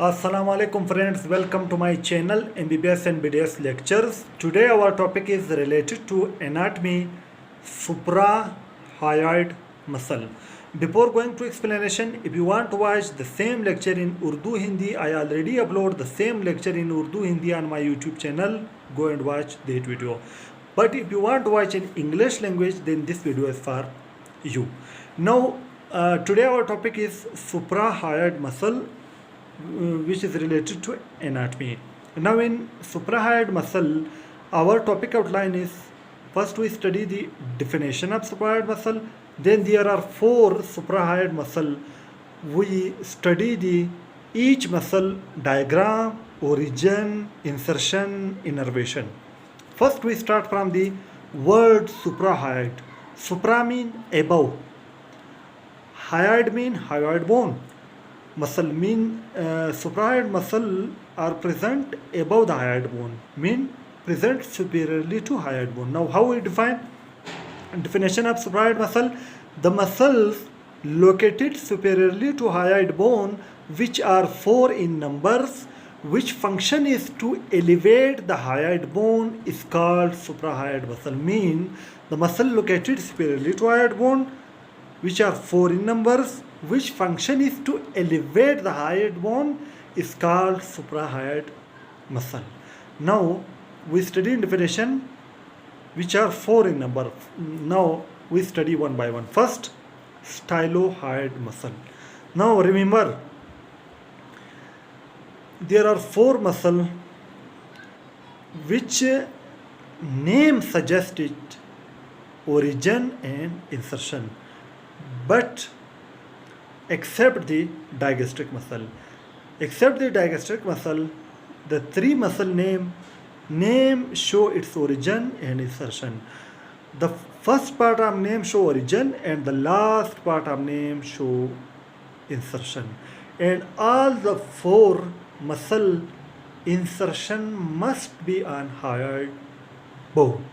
Assalamu alaikum friends, welcome to my channel MBBS and BDS lectures. Today our topic is related to anatomy, suprahyoid muscle. Before going to explanation, if you want to watch the same lecture in Urdu Hindi, I already upload the same lecture in Urdu Hindi on my YouTube channel. Go and watch that video. But if you want to watch in English language, then this video is for you. Now, today our topic is suprahyoid muscle, which is related to anatomy. Now in suprahyoid muscle, our topic outline is first we study the definition of suprahyoid muscle, then there are four suprahyoid muscle. We study the each muscle diagram, origin, insertion, innervation. First we start from the word suprahyoid. Supra mean above, hyoid mean hyoid bone, muscle mean suprahyoid muscle are present above the hyoid bone, mean present superiorly to hyoid bone. Now how we define definition of suprahyoid muscle? The muscles located superiorly to hyoid bone, which are four in numbers, which function is to elevate the hyoid bone, is called suprahyoid muscle. Mean the muscle located superiorly to hyoid bone, which are four in numbers, which function is to elevate the hyoid bone, is called suprahyoid muscle. Now we study in definition, which are four in number. Now we study one by one. First, styloid muscle. Now remember, there are four muscle which name suggests it, origin and insertion, but except the digastric muscle. Except the digastric muscle, the three muscle name show its origin and insertion. The first part of name show origin and the last part of name show insertion. And all the four muscle insertion must be on hyoid bone.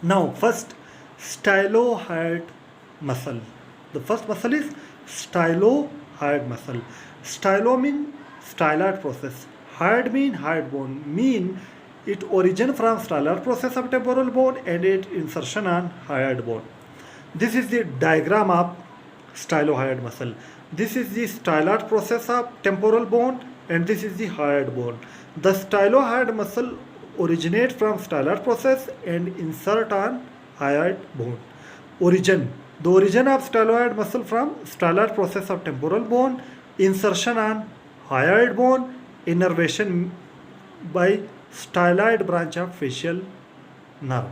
Now first, styloid muscle. The first muscle is styloid muscle. Stylo mean styloid process. Hyoid mean hyoid bone. Mean it origin from styloid process of temporal bone and it insertion on hyoid bone. This is the diagram of styloid muscle. This is the styloid process of temporal bone and this is the hyoid bone. The styloid muscle originate from styloid process and insert on hyoid bone. Origin. The origin of styloid muscle from styloid process of temporal bone, insertion on hyoid bone, innervation by styloid branch of facial nerve.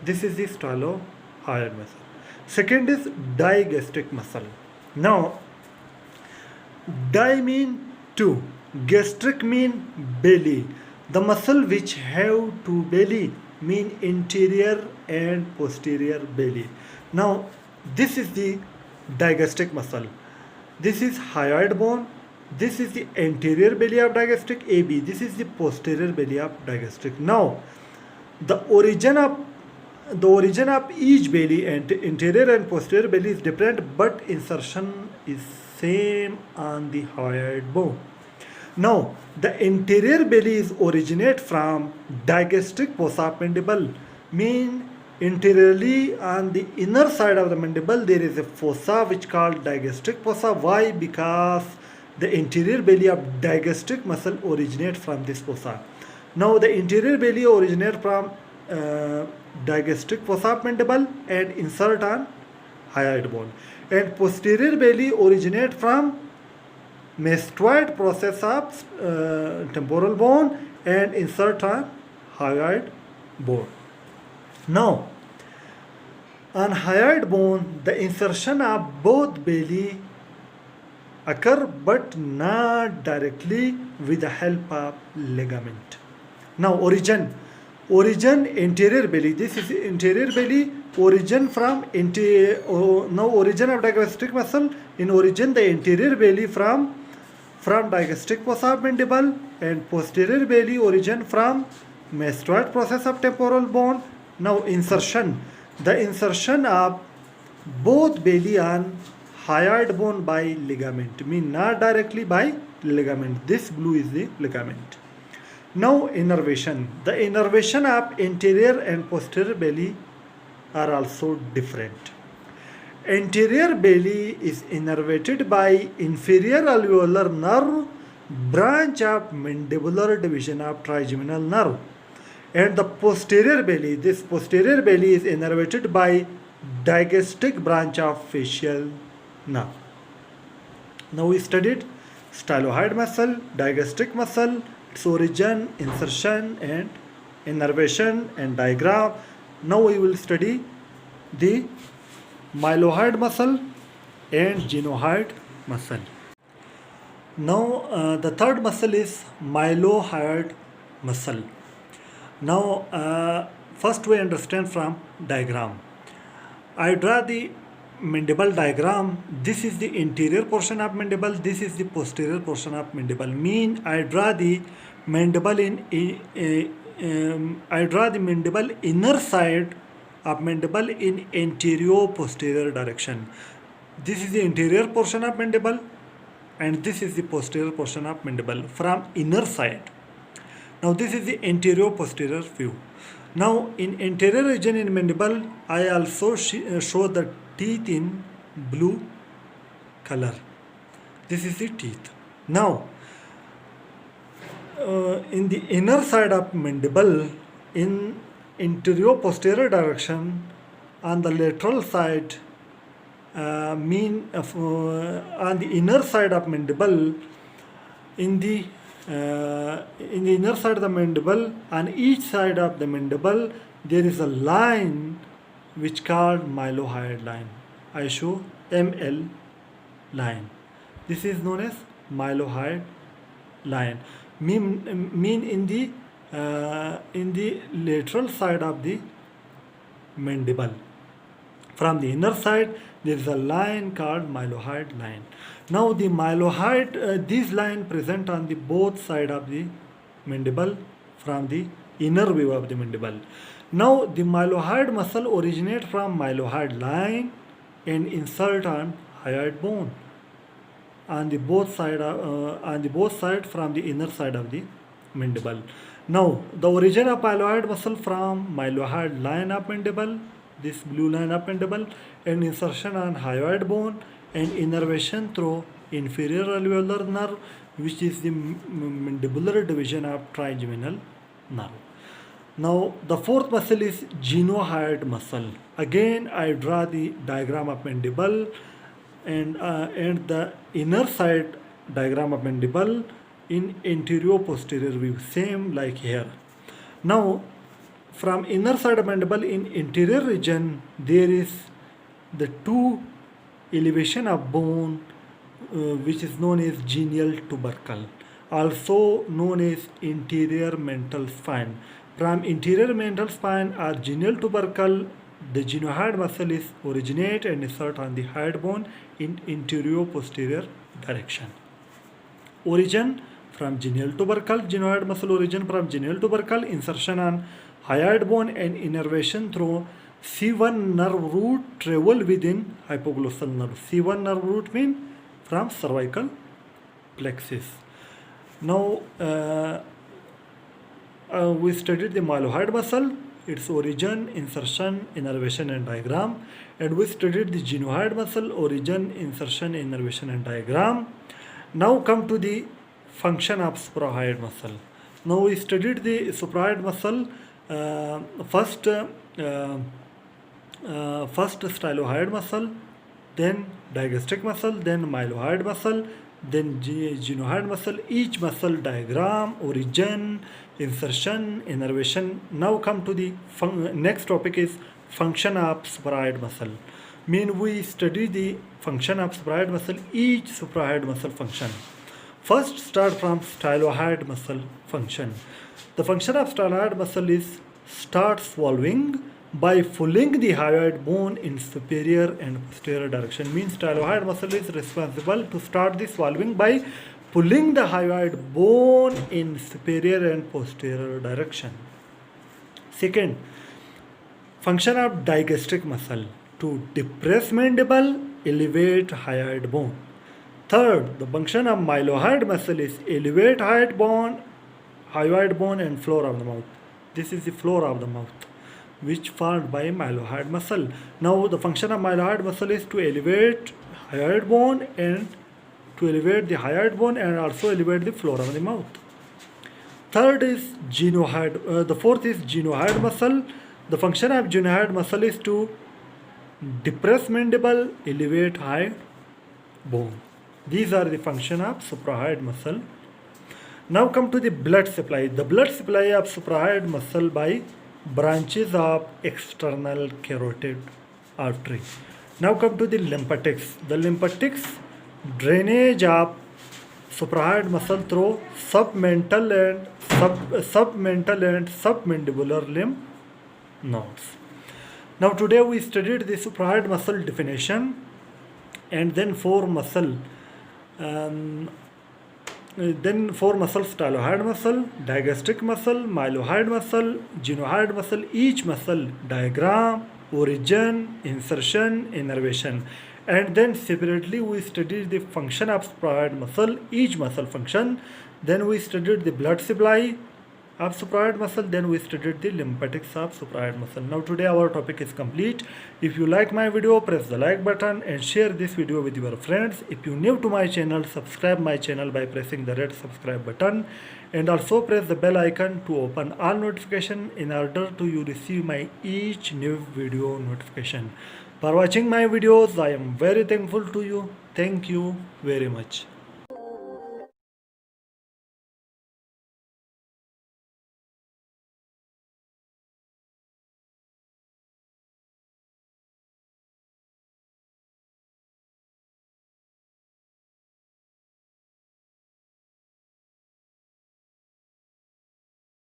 This is the styloid muscle. Second is digastric muscle. Now, di mean two, gastric mean belly. The muscle which have two belly mean interior and posterior belly. Now, this is the digastric muscle. This is hyoid bone. This is the anterior belly of digastric AB. This is the posterior belly of digastric. Now, the origin of each belly and interior and posterior belly is different, but insertion is same on the hyoid bone. Now, the interior belly is originate from digastric fossa of mandible. Mean interiorly on the inner side of the mandible there is a fossa which called digastric fossa. Why? Because the interior belly of digastric muscle originate from this fossa. Now the interior belly originate from digastric fossa of mandible and insert on hyoid bone. And posterior belly originate from mastoid process of temporal bone and insert on hyoid bone. Now, on hyoid bone, the insertion of both belly occur but not directly with the help of ligament. Now, origin interior belly. This is interior belly. Origin from now origin of digastric muscle. In origin, the interior belly from digastric fossa of mandible and posterior belly origin from mastoid process of temporal bone. Now insertion. The insertion of both belly on hyoid bone by ligament, mean not directly by ligament. This blue is the ligament. Now innervation. The innervation of anterior and posterior belly are also different. Anterior belly is innervated by inferior alveolar nerve, branch of mandibular division of trigeminal nerve. And the posterior belly, this posterior belly is innervated by digastric branch of facial nerve. Now we studied styloid muscle, digastric muscle, its origin, insertion and innervation and diagram. Now we will study the myelohyde muscle and genohyde muscle. Now the third muscle is myelohyde muscle. Now first we understand from diagram. I draw the mandible diagram. This is the interior portion of mandible, this is the posterior portion of mandible. Mean I draw the mandible inner side of mandible in anterior posterior direction. This is the interior portion of mandible and this is the posterior portion of mandible from inner side. Now this is the anterior posterior view. Now in anterior region in mandible, I also show the teeth in blue color. This is the teeth. Now in the inner side of mandible, in anterior posterior direction, on the lateral side, on the inner side of mandible, in the inner side of the mandible, on each side of the mandible there is a line which called myelohyde line. I show ML line. This is known as myelohyde line. Mean in the lateral side of the mandible. From the inner side there is a line called myelohyde line. Now the myelohyde, this line present on the both side of the mandible from the inner view of the mandible. Now the myelohyde muscle originate from myelohyde line and insert on hyoid bone on the both side from the inner side of the mandible. Now the origin of myelohyde muscle from myelohyde line of mandible, this blue line of mandible, and insertion on hyoid bone and innervation through inferior alveolar nerve, which is the mandibular division of trigeminal nerve. Now the fourth muscle is genohyde muscle. Again I draw the diagram of mandible and the inner side diagram of mandible in anterior posterior view, same like here. Now from inner side of mandible in interior region there is the two elevation of bone which is known as genial tubercle, also known as interior mental spine. From interior mental spine or genial tubercle, the genohyde muscle is originate and insert on the hyoid bone in anterior posterior direction. Origin from genial tubercle, genohyde muscle origin from genial tubercle, insertion on hyoid bone and innervation through C1 nerve root travel within hypoglossal nerve. C1 nerve root mean from cervical plexus. Now we studied the myelohyde muscle, its origin, insertion, innervation and diagram, and we studied the genohyde muscle, origin, insertion, innervation and diagram. Now come to the function of suprahyoid muscle. Now we studied the suprahyoid muscle, first styloid muscle, then digastric muscle, then myelohyde muscle, then genohyde muscle, each muscle diagram, origin, insertion, innervation. Now come to the next topic is function of suprahyoid muscle. Mean we study the function of suprahyoid muscle, each suprahyoid muscle function. First start from styloid muscle function. The function of styloid muscle is start swallowing by pulling the hyoid bone in superior and posterior direction. Means styloid muscle is responsible to start the swallowing by pulling the hyoid bone in superior and posterior direction. Second, function of digastric muscle. to depress mandible, elevate hyoid bone. Third, the function of myelohyde muscle is elevate hyoid bone and floor of the mouth. This is the floor of the mouth, which formed by myelohyde muscle. Now, the function of myelohyde muscle is to elevate hyoid bone and also elevate the floor of the mouth. Third is the fourth is genohyde muscle. The function of genohyde muscle is to depress mandible, elevate hyoid bone. These are the function of suprahyoid muscle. Now come to the blood supply. The blood supply of suprahyoid muscle by branches of external carotid artery. Now come to the lymphatics. The lymphatics drainage of suprahyoid muscle through submental and submandibular lymph nodes. Now today we studied the suprahyoid muscle definition and then four muscle styloid muscle, digastric muscle, myelohyde muscle, genohyde muscle, each muscle diagram, origin, insertion, innervation. And then separately we studied the function of suprahyoid muscle, each muscle function. Then we studied the blood supply of suprahyoid muscle. Then we studied the lymphatics of suprahyoid muscle. Now today our topic is complete. If you like my video, press the like button and share this video with your friends. If you new to my channel, subscribe my channel by pressing the red subscribe button and also press the bell icon to open all notification in order to you receive my each new video notification. For watching my videos, I am very thankful to you. Thank you very much.